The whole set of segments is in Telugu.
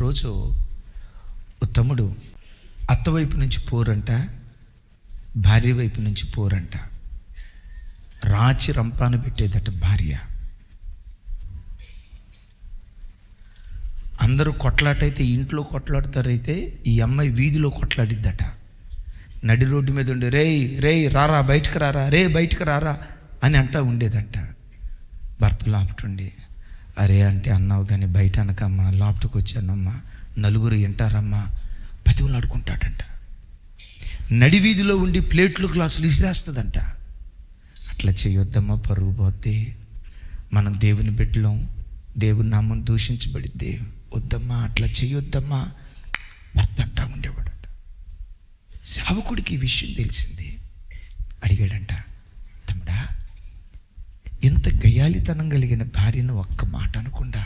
ఒకరోజు ఓ తమ్ముడు అత్తవైపు నుంచి పోరంట, భార్య వైపు నుంచి పోరంట. రాచి రంపాన పెట్టేదట భార్య. అందరూ కొట్లాటైతే ఇంట్లో కొట్లాడతారైతే ఈ అమ్మాయి వీధిలో కొట్లాడిద్దట. నడి రోడ్డు మీద ఉండి రేయ్ రారా బయటకు రారా, బయటకు రారా అని అంటా ఉండేదంట. భర్త లాపుటుండి, అరే అంటే అన్నావు కానీ బయట అనకమ్మా, లాప్టుకు వచ్చానమ్మా, నలుగురు వింటారమ్మా, పతివులు ఆడుకుంటాడంట. నడి వీధిలో ఉండి ప్లేట్లు గ్లాసులు విసిరేస్తుందంట. అట్లా చేయొద్దమ్మా, పరుగు పోతే మనం దేవుని బిడ్డలం, దేవుని నామం దూషించబడిద్ది, వద్దమ్మా అట్లా చేయొద్దమ్మా భర్త అంటా ఉండేవాడట. సేవకుడికి ఈ విషయం తెలిసింది. అడిగాడంట, తమ్ముడా ఇంత గయ్యాళితనం కలిగిన భార్యను ఒక్క మాట అనకుండా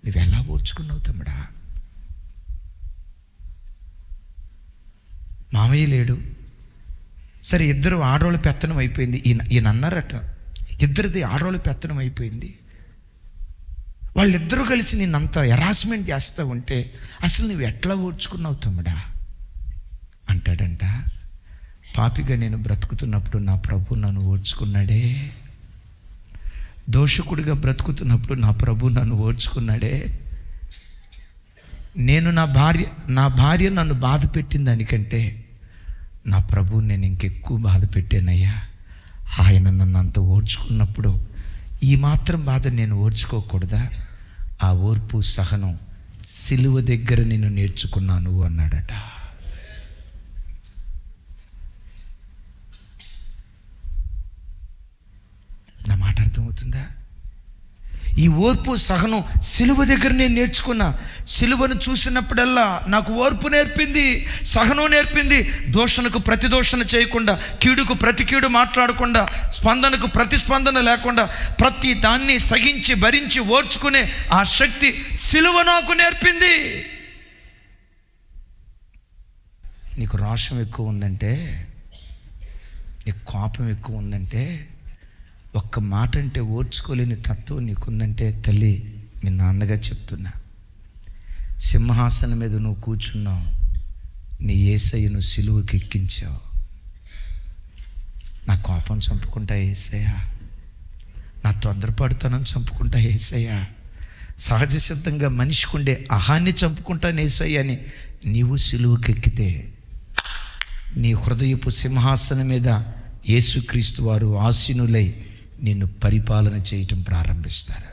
నువ్వు ఎలా ఓర్చుకున్నావు తమ్ముడా? మామయ్య లేడు, సరే ఇద్దరు ఆడవాళ్ళ పెత్తనం అయిపోయింది. ఈయన అన్నారట, ఇద్దరిది ఆడవాళ్ళ పెత్తనం అయిపోయింది, వాళ్ళిద్దరూ కలిసి నిన్నంత హెరాస్మెంట్ చేస్తూ ఉంటే అసలు నువ్వు ఎట్లా ఓర్చుకున్నావు తమ్ముడా అంటాడంట. పాపిగా నేను బ్రతుకుతున్నప్పుడు నా ప్రభు నన్ను ఓర్చుకున్నాడే, దోషకుడిగా బ్రతుకుతున్నప్పుడు నా ప్రభు నన్ను ఓర్చుకున్నాడే. నేను నా భార్య నన్ను బాధ పెట్టిన దానికంటే నా ప్రభువు నేను ఇంకెక్కువ బాధ పెట్టానయ్యా. ఆయన నన్ను అంత ఓర్చుకున్నప్పుడు ఈ మాత్రం బాధ నేను ఓర్చుకోకూడదా? ఆ ఓర్పు సహనం సిలువ దగ్గర నేను నేర్చుకున్నాను అన్నాడట. నా మాట అర్థమవుతుందా? ఈ ఓర్పు సహనం సిలువ దగ్గర నేను నేర్చుకున్నా. సిలువను చూసినప్పుడల్లా నాకు ఓర్పు నేర్పింది, సహనం నేర్పింది. దోషణకు ప్రతి దోషణ చేయకుండా, కీడుకు ప్రతి కీడు మాట్లాడకుండా, స్పందనకు ప్రతిస్పందన లేకుండా ప్రతి దాన్ని సహించి భరించి ఓర్చుకునే ఆ శక్తి సిలువ నాకు నేర్పింది. నీకు రోషం ఎక్కువ ఉందంటే, నీకు కోపం ఎక్కువ ఉందంటే, ఒక్క మాట అంటే ఓర్చుకోలేని తత్వం నీకుందంటే, తల్లి మీ నాన్నగా చెప్తున్నా, సింహాసనం మీద నువ్వు కూర్చున్నావు, నీ యేసయ్యను సిలువకి ఎక్కించావు. నా కోపం చంపుకుంటా యేసయ్యా, నా తొందరపడుతనం చంపుకుంటా యేసయ్యా, సహజ సిద్ధంగా మనిషికి ఉండే అహాన్ని చంపుకుంటాను యేసయ్య అని నీవు సిలువకి ఎక్కితే నీ హృదయపు సింహాసనం మీద యేసుక్రీస్తు వారు ఆసీనులై నిన్ను పరిపాలన చేయటం ప్రారంభిస్తారు.